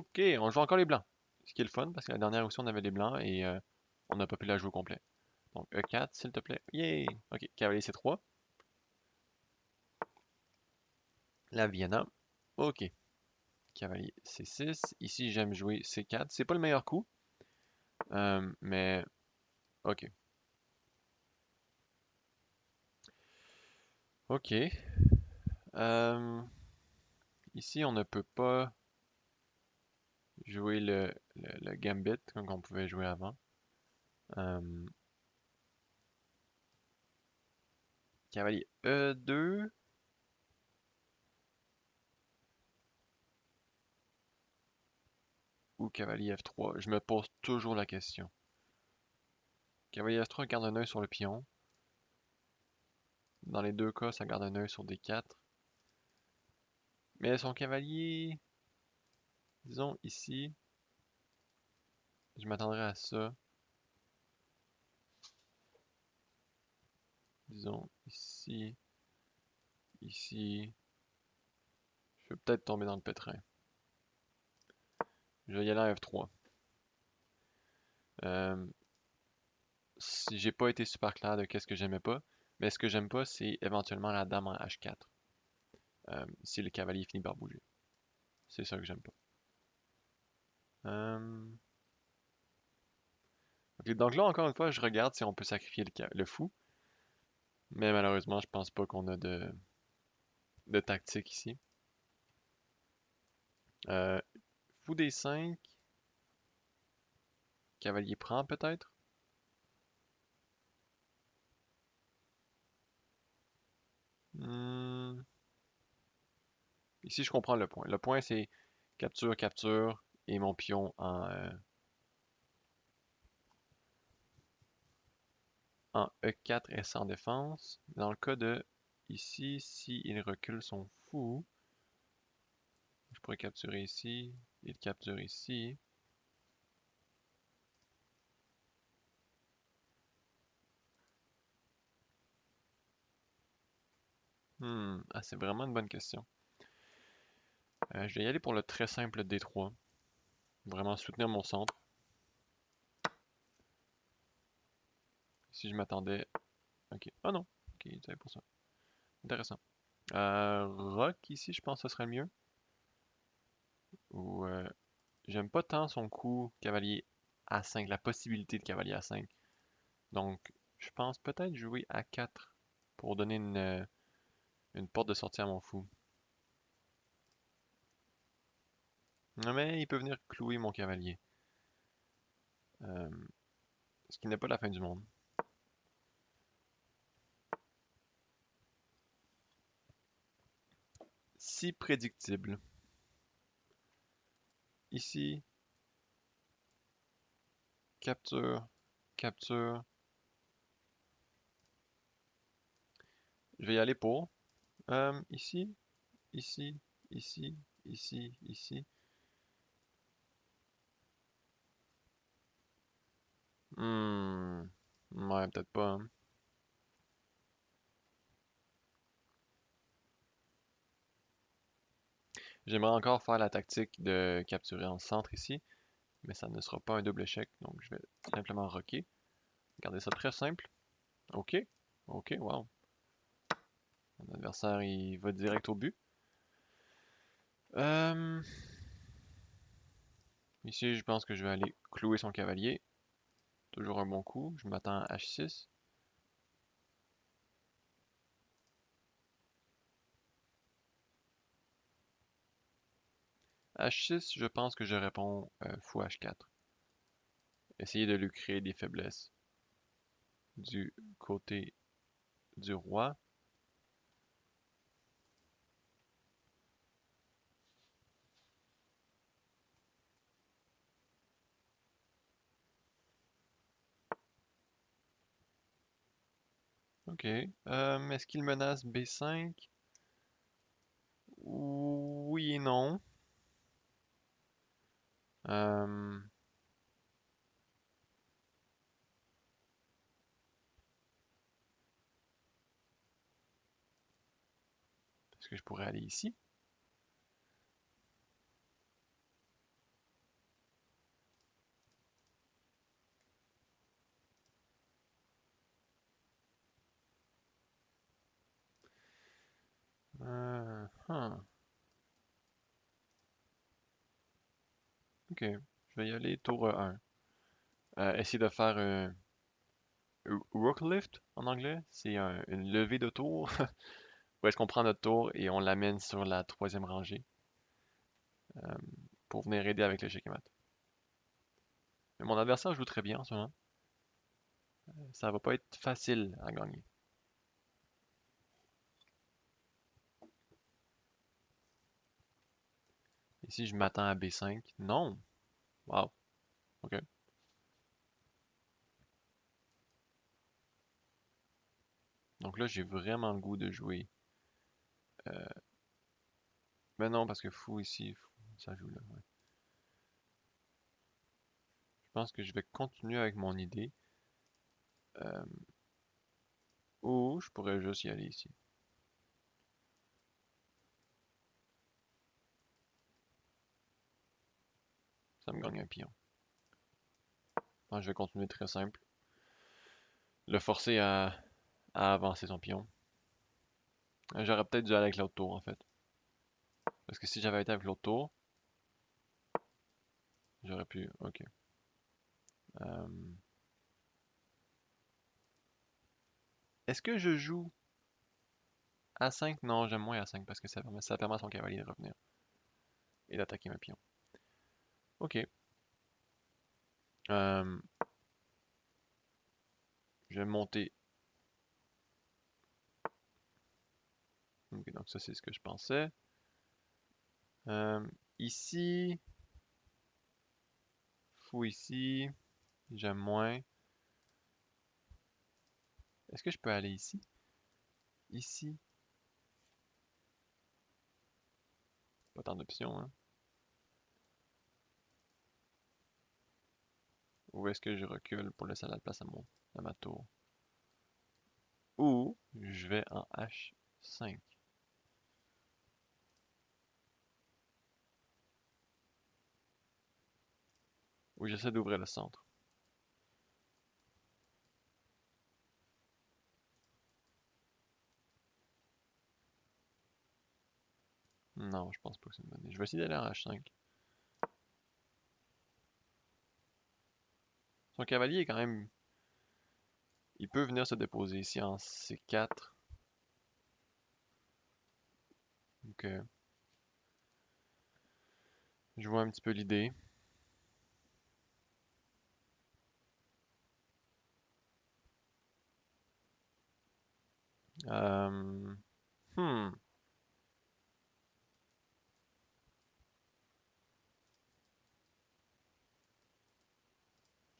Ok, on joue encore les blancs. Ce qui est le fun, parce que la dernière aussi, on avait les blancs et on n'a pas pu la jouer au complet. Donc E4, s'il te plaît. Yay! Ok, cavalier C3. La Vienna. Ok, cavalier C6. Ici, j'aime jouer C4. C'est pas le meilleur coup, mais ok. Ok. Euh, Ici, on ne peut pas jouer le gambit comme on pouvait jouer avant. Euh, Cavalier E2 ou cavalier F3? Je me pose toujours la question. Cavalier F3 garde un œil sur le pion. Dans les deux cas, ça garde un œil sur D4. Mais son cavalier, disons ici, je m'attendrais à ça. Disons ici, ici. Je vais peut-être tomber dans le pétrin. Je vais y aller en F3. Euh, si j'ai pas été super clair de qu'est-ce que j'aimais pas, mais ce que j'aime pas, c'est éventuellement la dame en H4. Si le cavalier finit par bouger. C'est ça que j'aime pas. Euh, ok, donc là, encore une fois, je regarde si on peut sacrifier le fou. Mais malheureusement, je pense pas qu'on a de tactique ici. Euh, Fou D5. Cavalier prend peut-être. Hmm, ici, je comprends le point. Le point, c'est capture, capture, et mon pion en E4 est sans défense. Dans le cas de ici, si il recule son fou, je pourrais capturer ici, il capture ici. Ah, c'est vraiment une bonne question. Je vais y aller pour le très simple D3. Vraiment soutenir mon centre. Si je m'attendais. Ok. Ah non. Ok, c'est pour ça. Intéressant. Rock ici, je pense que ce serait mieux. Ou j'aime pas tant son coup cavalier A5, la possibilité de cavalier A5. Donc, je pense peut-être jouer A4 pour donner une porte de sortie à mon fou. Non, mais il peut venir clouer mon cavalier. Euh, Ce qui n'est pas la fin du monde. Si prédictible. Ici, capture, capture. Je vais y aller pour. Ici, ici, ici, ici, ici. Hmm. Ouais, peut-être pas, hein. J'aimerais encore faire la tactique de capturer en centre ici, mais ça ne sera pas un double échec, donc je vais simplement rocker. Garder ça très simple. Ok, ok, wow. Mon adversaire, il va direct au but. Euh, Ici, je pense que je vais aller clouer son cavalier. Toujours un bon coup. Je m'attends à H6. H6, je pense que je réponds fou H4. Essayer de lui créer des faiblesses du côté du roi. Ok. Est-ce qu'il menace B5? Oui et non. Euh, Est-ce que je pourrais aller ici? Ah, ok. Je vais y aller tour 1. Essayer de faire un rook lift en anglais. C'est une levée de tour. Où est-ce qu'on prend notre tour et on l'amène sur la troisième rangée euh, pour venir aider avec l'échec et mat. Mais mon adversaire joue très bien en ce moment. Ça va pas être facile à gagner. Ici, je m'attends à B5. Non! Wow. Ok. Donc là, j'ai vraiment le goût de jouer. Euh, Mais non, parce que fou ici, ça joue là. Ouais. Je pense que je vais continuer avec mon idée. Euh, Ou je pourrais juste y aller ici. Ça me gagne un pion. Je vais continuer très simple. Le forcer à avancer son pion. J'aurais peut-être dû aller avec l'autre tour en fait. Parce que si j'avais été avec l'autre tour, j'aurais pu. Ok. Euh, Est-ce que je joue A5? Non, j'aime moins A5 parce que ça permet à son cavalier de revenir et d'attaquer ma pion. Ok. Euh, je vais monter. Ok, donc ça c'est ce que je pensais. Euh, Ici, fou ici, j'aime moins. Est-ce que je peux aller ici? Ici, pas tant d'options, hein. Ou est-ce que je recule pour laisser la place à ma tour? Ou je vais en H5. Ou j'essaie d'ouvrir le centre. Non, je pense pas que c'est une bonne idée. Je vais essayer d'aller en H5. Son cavalier est quand même. Il peut venir se déposer ici en C4. Donc, je vois un petit peu l'idée. Euh, hmm.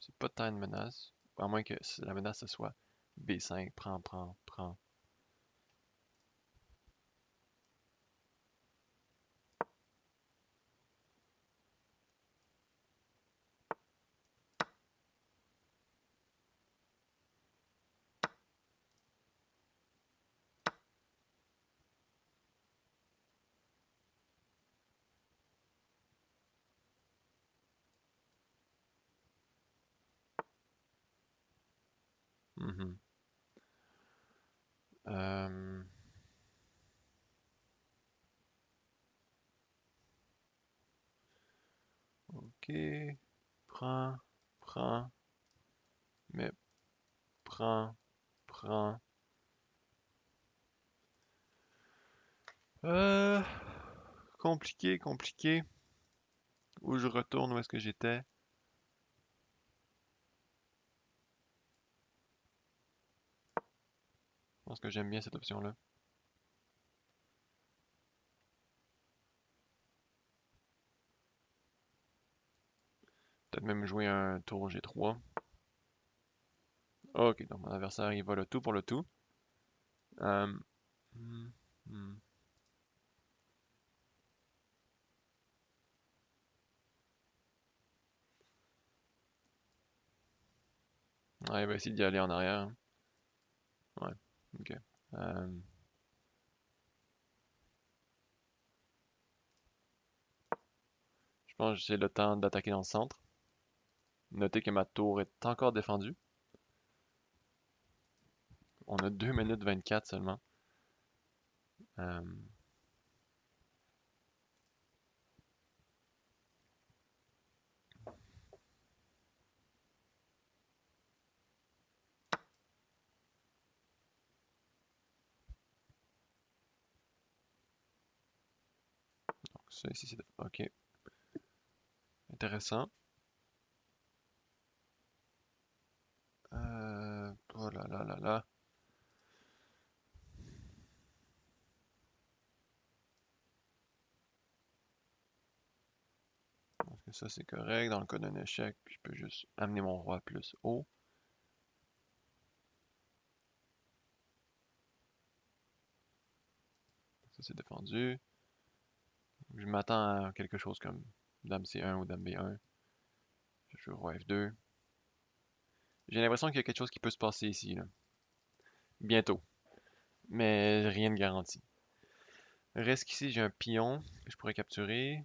C'est pas tant une menace. À moins que la menace ce soit B5, prends, prends, prends. Mhm. Euh, ok. Prends, prends, mais prends, prends. Euh, Compliqué, compliqué. Où je retourne, où est-ce que j'étais? Je pense que j'aime bien cette option-là. Peut-être même jouer un tour G3. Ok, donc mon adversaire il va le tout pour le tout. Euh, hmm, hmm. Ouais, il va essayer d'y aller en arrière, hein. Ouais, ok. Euh, je pense que j'ai le temps d'attaquer dans le centre. Notez que ma tour est encore défendue. On a 2 minutes 24 seulement. Euh, Ça ici, c'est... Ok. Intéressant. Oh là là là là. Est-ce que ça c'est correct? Dans le cas d'un échec, je peux juste amener mon roi plus haut. Ça c'est défendu. Je m'attends à quelque chose comme dame C1 ou dame B1. Je joue roi F2. J'ai l'impression qu'il y a quelque chose qui peut se passer ici, là. Bientôt. Mais rien de garanti. Reste qu'ici, j'ai un pion que je pourrais capturer.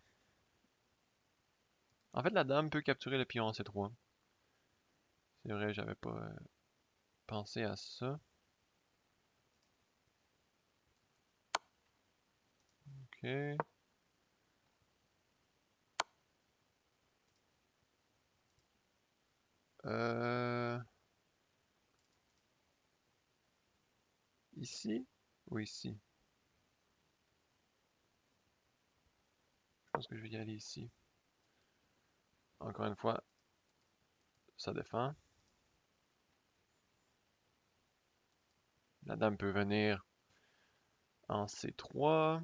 En fait, la dame peut capturer le pion en C3. C'est vrai, j'avais pas pensé à ça. Ok. Euh... Ici? Ou ici? Je pense que je vais y aller ici. Encore une fois, ça défend. La dame peut venir en C3.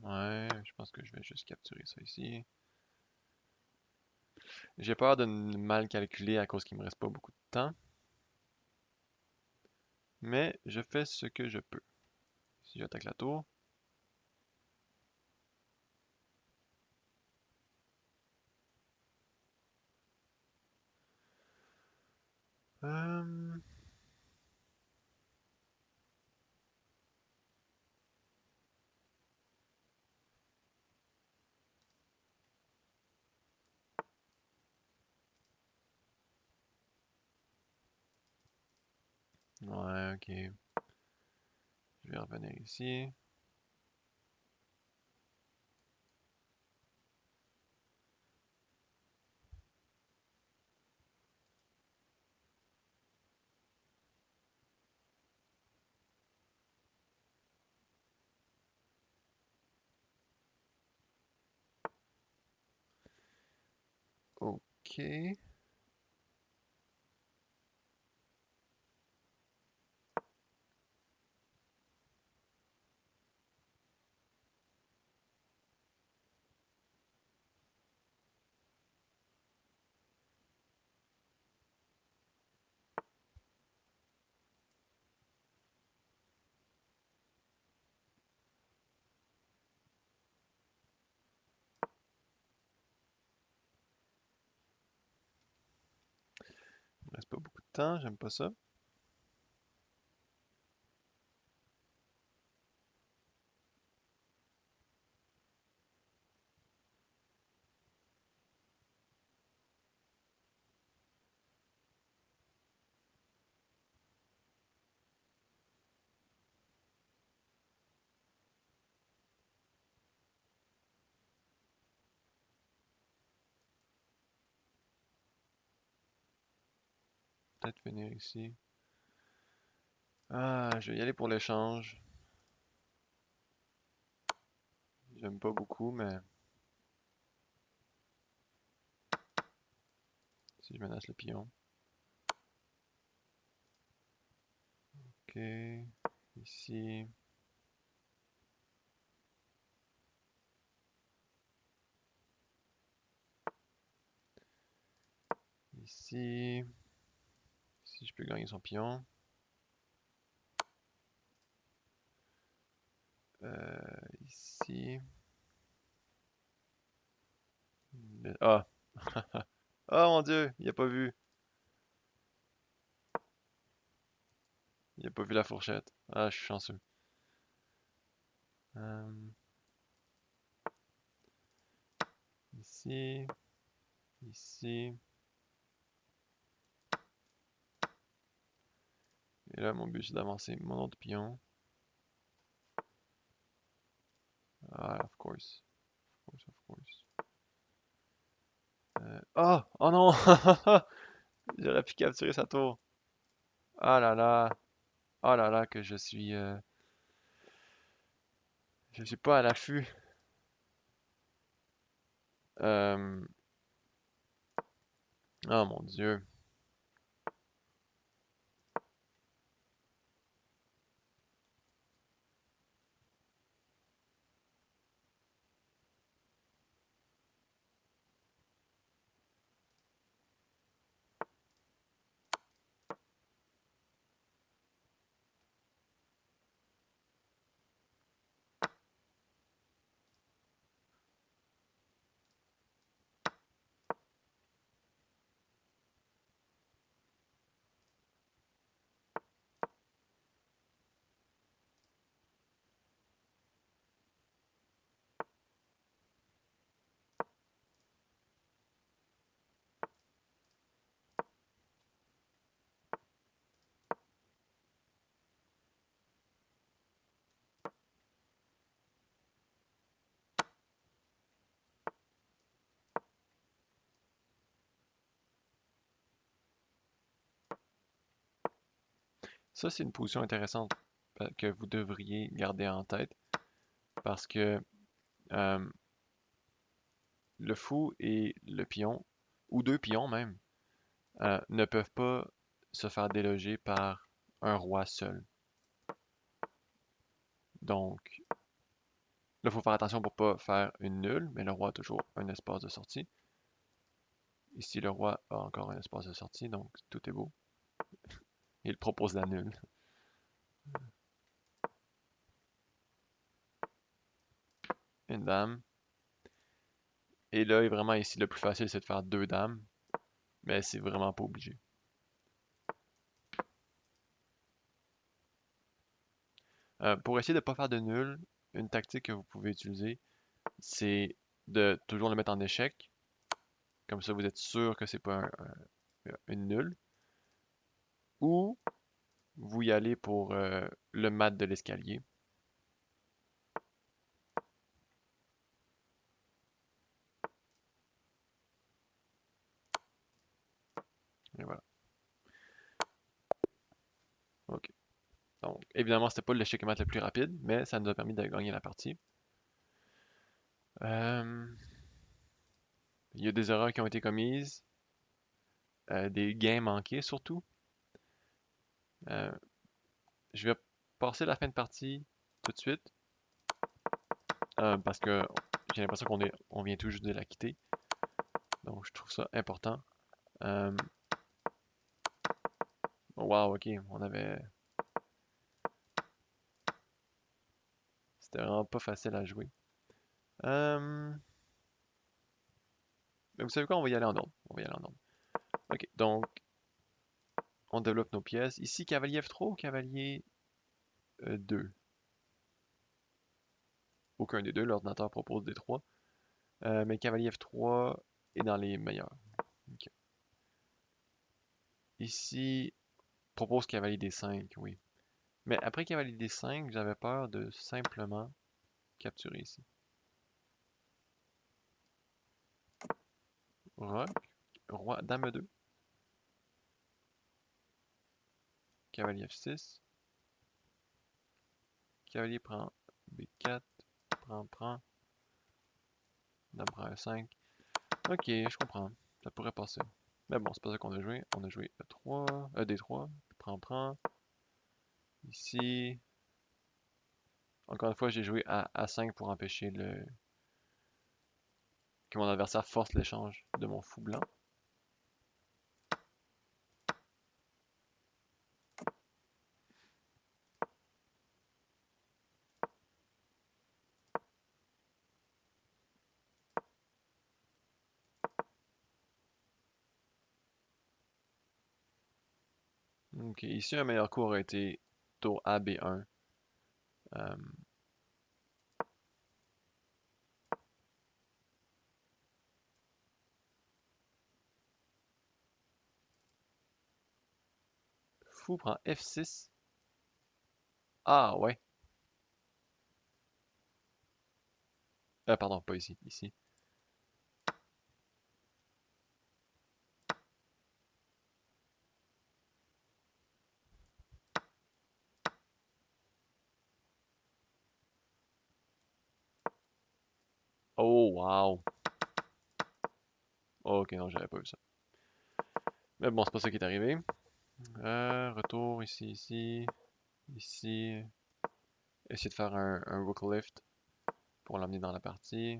Ouais, je pense que je vais juste capturer ça ici. J'ai peur de mal calculer à cause qu'il me reste pas beaucoup de temps. Mais je fais ce que je peux. Si j'attaque la tour. Euh, Ouais, ok. Je vais revenir ici. Ok. Il me reste pas beaucoup de temps, j'aime pas ça. Peut-être venir ici. Ah, je vais y aller pour l'échange. J'aime pas beaucoup, mais si je menace le pion. Ok. Ici. Ici. Si je peux gagner son pion. Ici. Ah! Oh mon Dieu, il a pas vu. Il a pas vu la fourchette. Ah, je suis chanceux. Euh, Ici. Ici. Et là, mon but, c'est d'avancer mon autre pion. Ah, of course. Of course, of course. Oh! Oh non! J'aurais pu capturer sa tour. Ah là là. Ah là là, que je suis pas à l'affût. Euh... Oh mon Dieu. Ça, c'est une position intéressante que vous devriez garder en tête parce que euh, le fou et le pion, ou deux pions même, ne peuvent pas se faire déloger par un roi seul. Donc, là, il faut faire attention pour pas faire une nulle, mais le roi a toujours un espace de sortie. Ici, le roi a encore un espace de sortie, donc tout est beau. Il propose la nulle. Une dame. Et là, vraiment ici, le plus facile, c'est de faire deux dames, mais c'est vraiment pas obligé. Pour essayer de ne pas faire de nul, une tactique que vous pouvez utiliser, c'est de toujours le mettre en échec. Comme ça, vous êtes sûr que c'est pas une nulle. Ou vous y allez pour le mat de l'escalier. Et voilà. OK. Donc, évidemment, c'était pas l'échec mat le plus rapide, mais ça nous a permis de gagner la partie. Euh, il y a des erreurs qui ont été commises, des gains manqués surtout. Euh, je vais passer la fin de partie tout de suite, parce que j'ai l'impression on vient tout juste de la quitter. Donc, je trouve ça important. Euh, wow, ok, c'était vraiment pas facile à jouer. Euh, vous savez quoi, on va y aller en ordre. On va y aller en ordre. Ok, donc, on développe nos pièces. Ici, cavalier F3 ou cavalier 2? Aucun des deux, l'ordinateur propose des trois. Mais cavalier F3 est dans les meilleurs. Ok. Ici, propose cavalier D5, oui. Mais après cavalier D5, j'avais peur de simplement capturer ici. Roc, roi, dame 2, cavalier F6, cavalier prend B4, prend, dame prend E5. Ok, je comprends. Ça pourrait passer. Mais bon, c'est pas ça qu'on a joué. On a joué E3, D3, prend. Ici, encore une fois, j'ai joué à A5 pour empêcher que mon adversaire force l'échange de mon fou blanc. Ok, ici un meilleur coup aurait été tour A, B1. Euh, Fou prend F6. Ah ouais. Pardon, pas ici, ici. Oh, wow. Oh, ok, non, j'avais pas vu ça. Mais bon, c'est pas ça qui est arrivé. Retour ici, ici, ici. Essayer de faire un rook lift pour l'emmener dans la partie.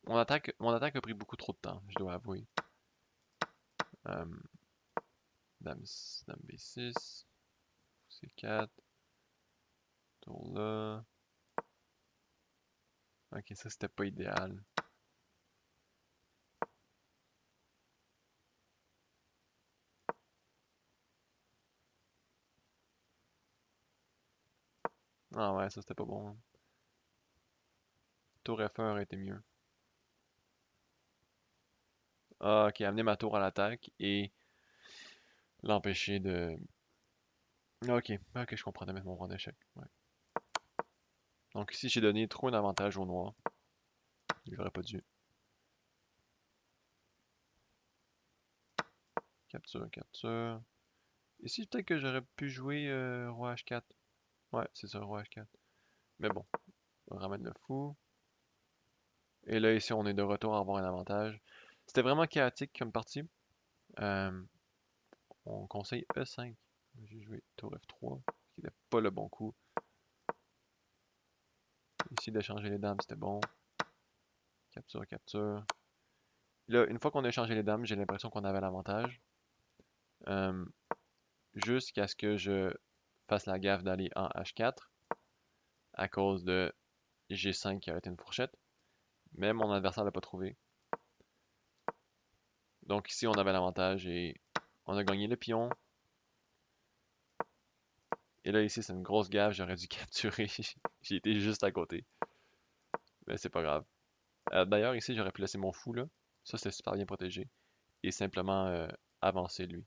Mon attaque a pris beaucoup trop de temps, je dois avouer. Euh, dame B6, C4, tour là. Ok, ça c'était pas idéal. Ah ouais, ça c'était pas bon, hein. Tour F1 aurait été mieux. Ah, ok, amener ma tour à l'attaque et l'empêcher de... Ok, ok, je comprends de mettre mon roi d'échec. Ouais. Donc ici, j'ai donné trop un avantage au noir. Il aurait pas dû. Capture, capture. Ici, peut-être que j'aurais pu jouer roi H4. Ouais, c'est ça, roi H4. Mais bon, on ramène le fou. Et là, ici, on est de retour à avoir un avantage. C'était vraiment chaotique comme partie. Euh, on conseille E5. J'ai joué tour F3, ce qui n'était pas le bon coup. Ici, d'échanger les dames, c'était bon. Capture, capture. Là, une fois qu'on a échangé les dames, j'ai l'impression qu'on avait l'avantage. Euh, Jusqu'à ce que je fasse la gaffe d'aller en H4 à cause de G5 qui a été une fourchette. Mais mon adversaire l'a pas trouvé. Donc ici, on avait l'avantage et on a gagné le pion. Et là, ici, c'est une grosse gaffe. J'aurais dû capturer. J'ai été juste à côté. Mais c'est pas grave. D'ailleurs, ici, j'aurais pu laisser mon fou là. Ça, c'est super bien protégé. Et simplement avancer lui.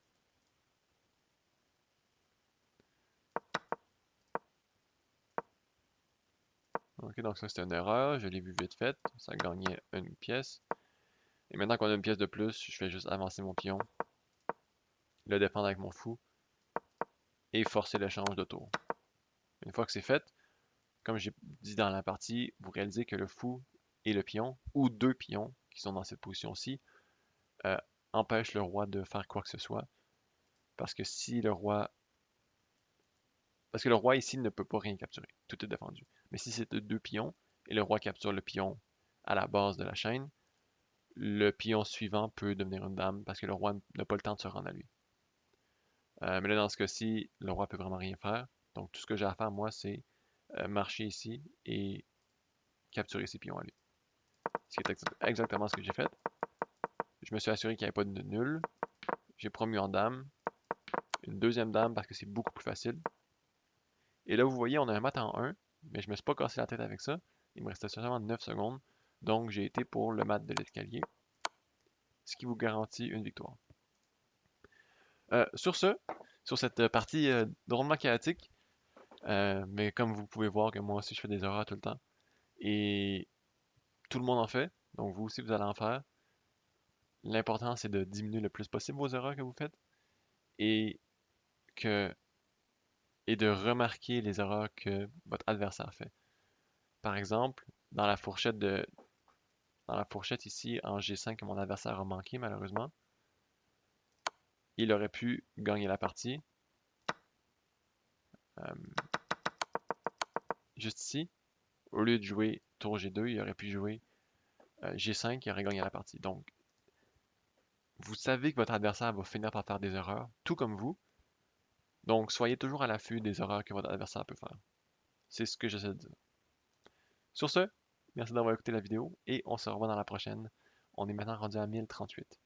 Ok, donc ça, c'était une erreur. Je l'ai vu vite fait. Ça gagnait une pièce. Et maintenant qu'on a une pièce de plus, je fais juste avancer mon pion. Le défendre avec mon fou. Et forcer l'échange de tour. Une fois que c'est fait, comme j'ai dit dans la partie, vous réalisez que le fou et le pion, ou deux pions qui sont dans cette position-ci, euh, empêchent le roi de faire quoi que ce soit. Parce que si le roi. Parce que le roi ici ne peut pas rien capturer. Tout est défendu. Mais si c'est deux pions et le roi capture le pion à la base de la chaîne, le pion suivant peut devenir une dame parce que le roi n'a pas le temps de se rendre à lui. Mais là, dans ce cas-ci, le roi peut vraiment rien faire. Donc, tout ce que j'ai à faire, moi, c'est marcher ici et capturer ses pions à lui. Ce qui est exactement ce que j'ai fait. Je me suis assuré qu'il n'y avait pas de nul. J'ai promu en dame. Une deuxième dame parce que c'est beaucoup plus facile. Et là, vous voyez, on a un mat en 1, mais je me suis pas cassé la tête avec ça. Il me restait seulement 9 secondes. Donc, j'ai été pour le mat de l'escalier, ce qui vous garantit une victoire. Sur ce, sur cette partie drôlement chaotique, mais comme vous pouvez voir que moi aussi je fais des erreurs tout le temps, et tout le monde en fait, donc vous aussi vous allez en faire. L'important c'est de diminuer le plus possible vos erreurs que vous faites et que et de remarquer les erreurs que votre adversaire fait. Par exemple, dans la fourchette ici en G5 que mon adversaire a manqué malheureusement, il aurait pu gagner la partie. Euh, Juste ici, au lieu de jouer tour G2, il aurait pu jouer G5 et aurait gagné la partie. Donc, vous savez que votre adversaire va finir par faire des erreurs, tout comme vous. Donc, soyez toujours à l'affût des erreurs que votre adversaire peut faire. C'est ce que j'essaie de dire. Sur ce, merci d'avoir écouté la vidéo et on se revoit dans la prochaine. On est maintenant rendu à 1038.